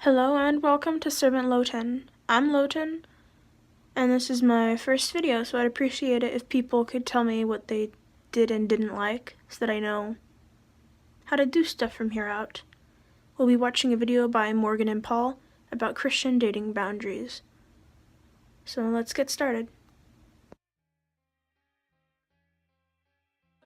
Hello and welcome to Servant Lotan. I'm Lotan, and this is my first video, so I'd appreciate it if people could tell me what they did and didn't like, so that I know how to do stuff from here out. We'll be watching a video by Morgan and Paul about Christian dating boundaries. So let's get started.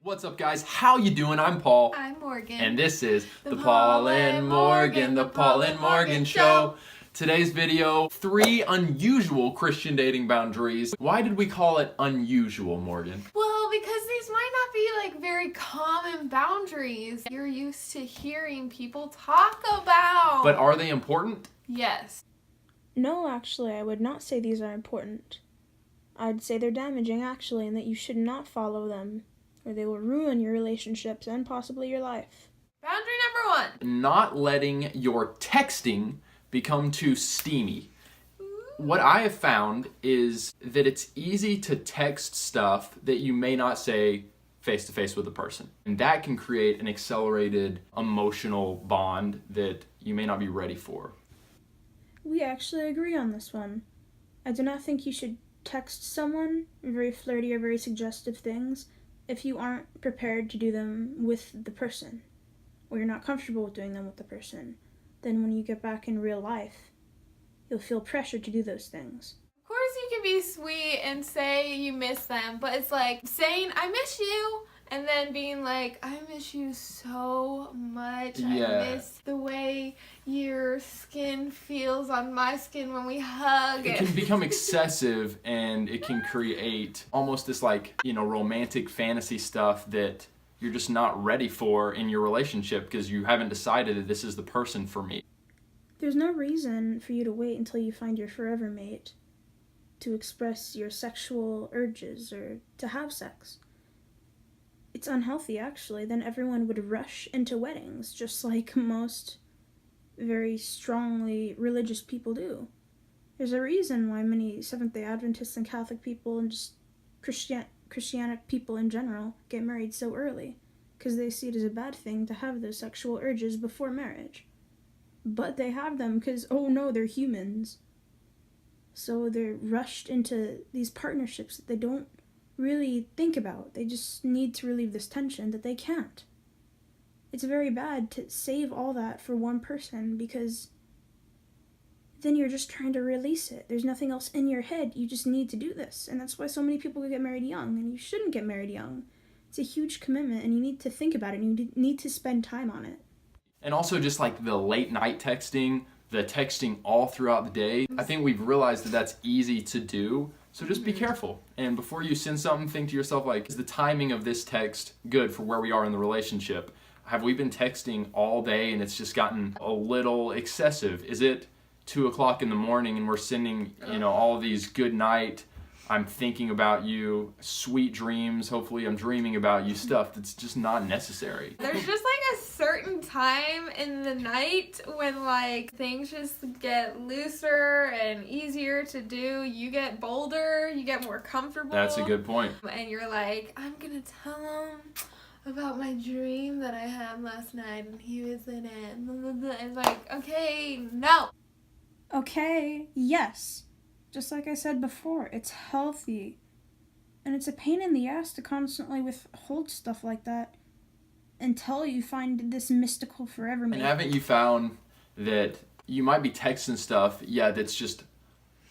What's up, guys? How you doing? I'm Paul. I'm Morgan. And this is the Paul and Morgan Show. Today's video, 3 unusual Christian dating boundaries. Why did we call it unusual, Morgan? Well, because these might not be like very common boundaries you're used to hearing people talk about. But are they important? Yes. No, actually, I would not say these are important. I'd say they're damaging, actually, and that you should not follow them, or they will ruin your relationships and possibly your life. Boundary number 1. Not letting your texting become too steamy. What I have found is that it's easy to text stuff that you may not say face to face with a person. And that can create an accelerated emotional bond that you may not be ready for. We actually agree on this one. I do not think you should text someone very flirty or very suggestive things if you aren't prepared to do them with the person, or you're not comfortable with doing them with the person. Then when you get back in real life, you'll feel pressure to do those things. Of course you can be sweet and say you miss them, but it's like saying I miss you and then being like I miss you so much. Yeah. I miss the way your skin feels on my skin when we hug. It can become excessive, and it can create almost this romantic fantasy stuff that you're just not ready for in your relationship because you haven't decided that this is the person for me. There's no reason for you to wait until you find your forever mate to express your sexual urges or to have sex. It's unhealthy, actually. Then everyone would rush into weddings, just like most very strongly religious people do. There's a reason why many Seventh-day Adventists and Catholic people and just Christianic people in general get married so early, because they see it as a bad thing to have those sexual urges before marriage. But they have them because, oh no, they're humans. So they're rushed into these partnerships that they don't really think about. They just need to relieve this tension that they can't. It's very bad to save all that for one person, because then you're just trying to release it. There's nothing else in your head. You just need to do this. And that's why so many people get married young, and you shouldn't get married young. It's a huge commitment, and you need to think about it, and you need to spend time on it. And also just like the late night texting, the texting all throughout the day. I think we've realized that that's easy to do. So just be careful. And before you send something, think to yourself, like, is the timing of this text good for where we are in the relationship? Have we been texting all day and it's just gotten a little excessive? Is it 2 o'clock in the morning and we're sending, all of these good night, I'm thinking about you, sweet dreams, hopefully I'm dreaming about you stuff that's just not necessary. There's just like a certain time in the night when like things just get looser and easier to do. You get bolder, you get more comfortable. That's a good point. And you're like, I'm gonna tell him about my dream that I had last night and he was in it. And it's like, okay, no. Okay, yes. Just like I said before, it's healthy. And it's a pain in the ass to constantly withhold stuff like that until you find this mystical forever mate. And haven't you found that you might be texting stuff, that's just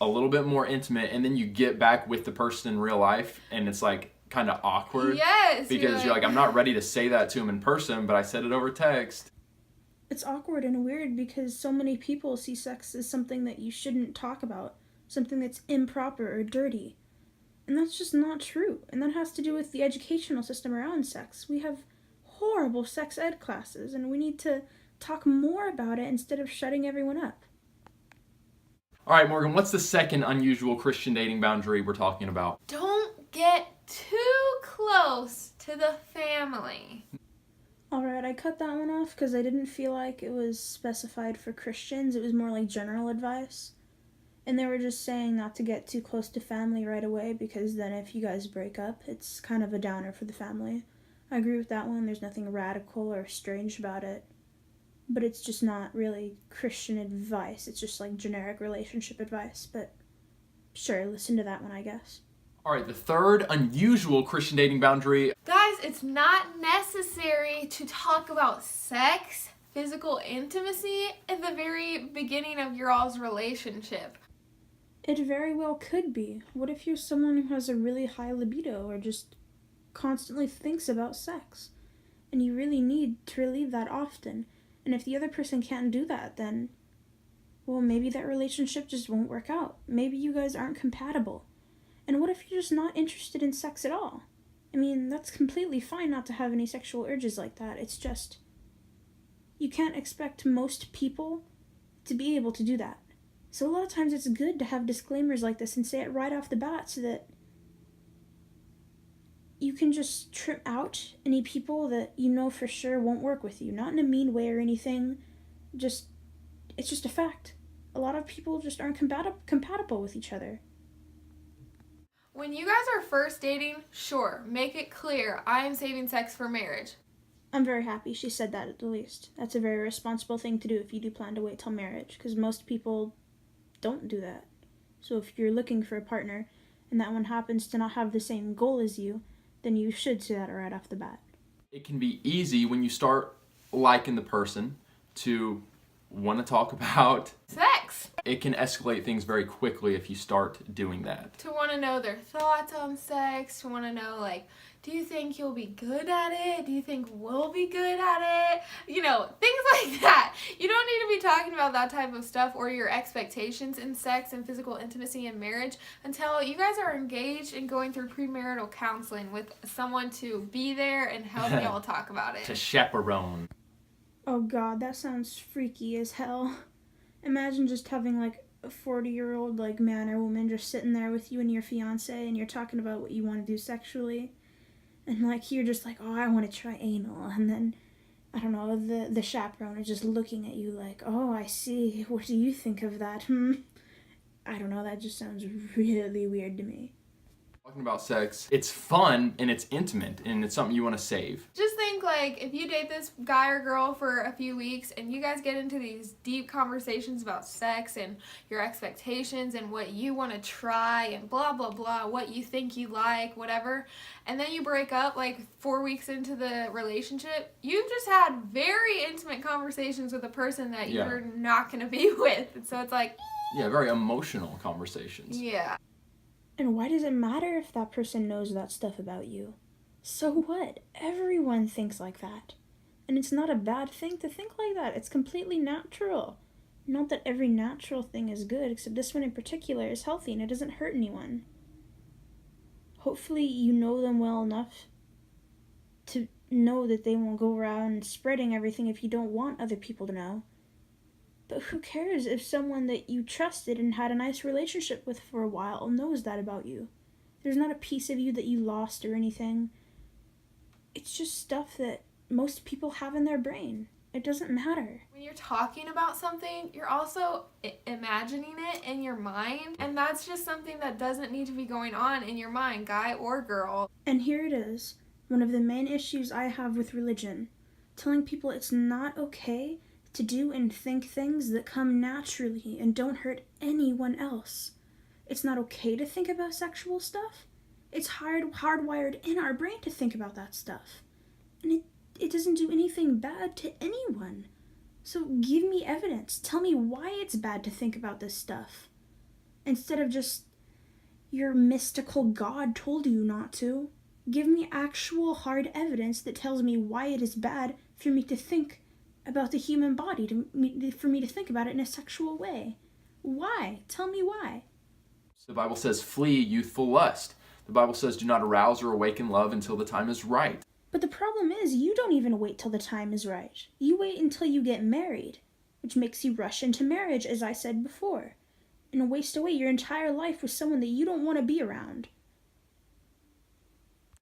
a little bit more intimate, and then you get back with the person in real life and it's like kind of awkward? Yes. Because you're like, I'm not ready to say that to him in person, but I said it over text. It's awkward and weird because so many people see sex as something that you shouldn't talk about, something that's improper or dirty. And that's just not true. And that has to do with the educational system around sex. We have horrible sex ed classes, and we need to talk more about it instead of shutting everyone up. All right, Morgan, what's the second unusual Christian dating boundary we're talking about? Don't get too close to the family. Alright, I cut that one off because I didn't feel like it was specified for Christians. It was more like general advice. And they were just saying not to get too close to family right away, because then if you guys break up, it's kind of a downer for the family. I agree with that one. There's nothing radical or strange about it. but it's just not really Christian advice. It's just like generic relationship advice. But sure, listen to that one, I guess. All right, the third unusual Christian dating boundary. Guys, it's not necessary to talk about sex, physical intimacy at the very beginning of your all's relationship. It very well could be. What if you're someone who has a really high libido or just constantly thinks about sex? And you really need to relieve that often. And if the other person can't do that, then, well, maybe that relationship just won't work out. Maybe you guys aren't compatible. And what if you're just not interested in sex at all? I mean, that's completely fine not to have any sexual urges like that. It's just, you can't expect most people to be able to do that. So a lot of times it's good to have disclaimers like this and say it right off the bat so that you can just trim out any people that you know for sure won't work with you. Not in a mean way or anything. It's just a fact. A lot of people just aren't compatible with each other. When you guys are first dating, sure, make it clear, I am saving sex for marriage. I'm very happy she said that at the least. That's a very responsible thing to do if you do plan to wait till marriage, because most people don't do that. So if you're looking for a partner and that one happens to not have the same goal as you, then you should say that right off the bat. It can be easy when you start liking the person to want to talk about Sex! it. Can escalate things very quickly if you start doing that. To want to know their thoughts on sex, to want to know, like, do you think you'll be good at it? Do you think we'll be good at it? You know, things like that. You don't need to be talking about that type of stuff or your expectations in sex and physical intimacy and marriage until you guys are engaged and going through premarital counseling with someone to be there and help y'all talk about it. To chaperone. Oh god, that sounds freaky as hell. Imagine just having like a 40-year-old like man or woman just sitting there with you and your fiance and you're talking about what you want to do sexually. And like you're just like, oh, I want to try anal. And then, I don't know, the chaperone is just looking at you like, oh, I see. What do you think of that? I don't know, that just sounds really weird to me. Talking about sex, it's fun and it's intimate and it's something you want to save. Just think, like, if you date this guy or girl for a few weeks and you guys get into these deep conversations about sex and your expectations and what you want to try and blah, blah, blah, what you think you like, whatever, and then you break up, like, 4 weeks into the relationship, you've just had very intimate conversations with a person that you're not going to be with. And so it's like... Yeah, very emotional conversations. Yeah. And why does it matter if that person knows that stuff about you? So what? Everyone thinks like that. And it's not a bad thing to think like that. It's completely natural. Not that every natural thing is good, except this one in particular is healthy and it doesn't hurt anyone. Hopefully you know them well enough to know that they won't go around spreading everything if you don't want other people to know. But who cares if someone that you trusted and had a nice relationship with for a while knows that about you? There's not a piece of you that you lost or anything. It's just stuff that most people have in their brain. It doesn't matter. When you're talking about something, you're also imagining it in your mind. And that's just something that doesn't need to be going on in your mind, guy or girl. And here it is, one of the main issues I have with religion. Telling people it's not okay to do and think things that come naturally and don't hurt anyone else. It's not okay to think about sexual stuff. It's hardwired in our brain to think about that stuff. And it doesn't do anything bad to anyone. So give me evidence. Tell me why it's bad to think about this stuff. Instead of just your mystical God told you not to. Give me actual hard evidence that tells me why it is bad for me to think about the human body, for me to think about it in a sexual way. Why? Tell me why. The Bible says, flee youthful lust. The Bible says, do not arouse or awaken love until the time is right. But the problem is, you don't even wait till the time is right. You wait until you get married, which makes you rush into marriage, as I said before, and waste away your entire life with someone that you don't want to be around.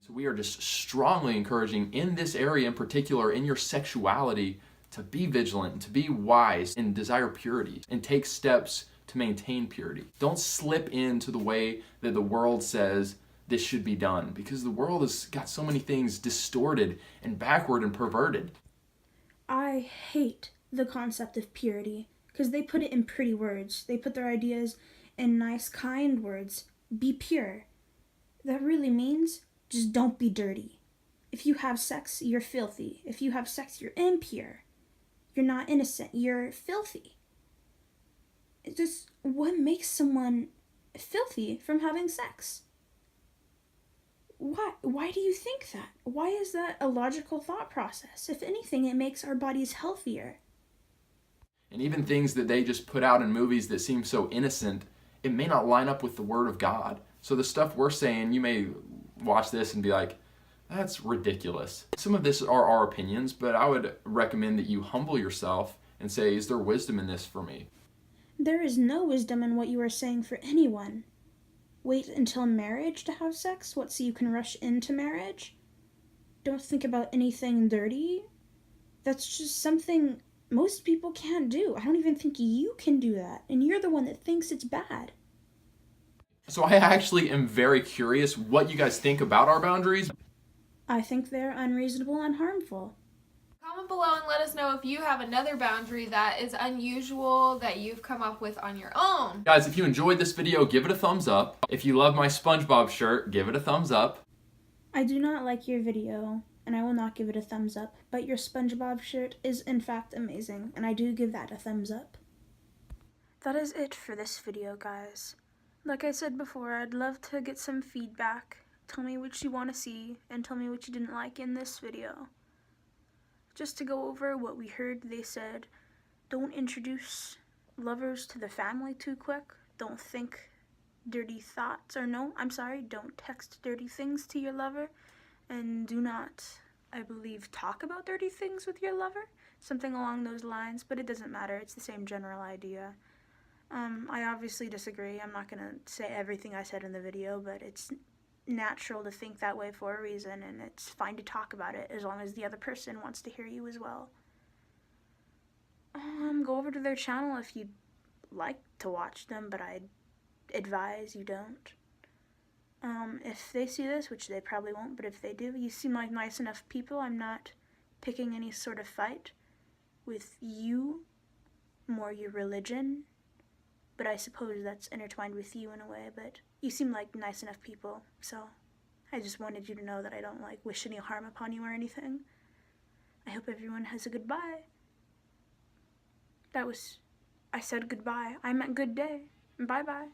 So we are just strongly encouraging in this area in particular, in your sexuality, to be vigilant, to be wise, and desire purity, and take steps to maintain purity. Don't slip into the way that the world says this should be done, because the world has got so many things distorted and backward and perverted. I hate the concept of purity, because they put it in pretty words. They put their ideas in nice, kind words. Be pure. That really means just don't be dirty. If you have sex, you're filthy. If you have sex, you're impure. You're not innocent. You're filthy. It's just what makes someone filthy from having sex? Why do you think that? Why is that a logical thought process? If anything, it makes our bodies healthier. And even things that they just put out in movies that seem so innocent, it may not line up with the Word of God. So the stuff we're saying, you may watch this and be like, that's ridiculous. Some of this are our opinions, but I would recommend that you humble yourself and say, is there wisdom in this for me? There is no wisdom in what you are saying for anyone. Wait until marriage to have sex? What, so you can rush into marriage? Don't think about anything dirty? That's just something most people can't do. I don't even think you can do that. And you're the one that thinks it's bad. So I actually am very curious what you guys think about our boundaries. I think they're unreasonable and harmful. Comment below and let us know if you have another boundary that is unusual that you've come up with on your own. Guys, if you enjoyed this video, give it a thumbs up. If you love my SpongeBob shirt, give it a thumbs up. I do not like your video, and I will not give it a thumbs up, but your SpongeBob shirt is in fact amazing, and I do give that a thumbs up. That is it for this video, guys. Like I said before, I'd love to get some feedback. Tell me what you want to see, and tell me what you didn't like in this video. Just to go over what we heard, they said, don't introduce lovers to the family too quick. Don't think dirty thoughts, don't text dirty things to your lover. And do not, I believe, talk about dirty things with your lover. Something along those lines, but it doesn't matter. It's the same general idea. I obviously disagree. I'm not going to say everything I said in the video, but it's natural to think that way for a reason, and it's fine to talk about it as long as the other person wants to hear you as well. Go over to their channel if you'd like to watch them, but I'd advise you don't. If they see this, which they probably won't, but if they do, you seem like nice enough people. I'm not picking any sort of fight with you, more your religion, but I suppose that's intertwined with you in a way, but you seem like nice enough people, so I just wanted you to know that I don't, wish any harm upon you or anything. I hope everyone has a good bye. I said goodbye. I meant good day. Bye-bye.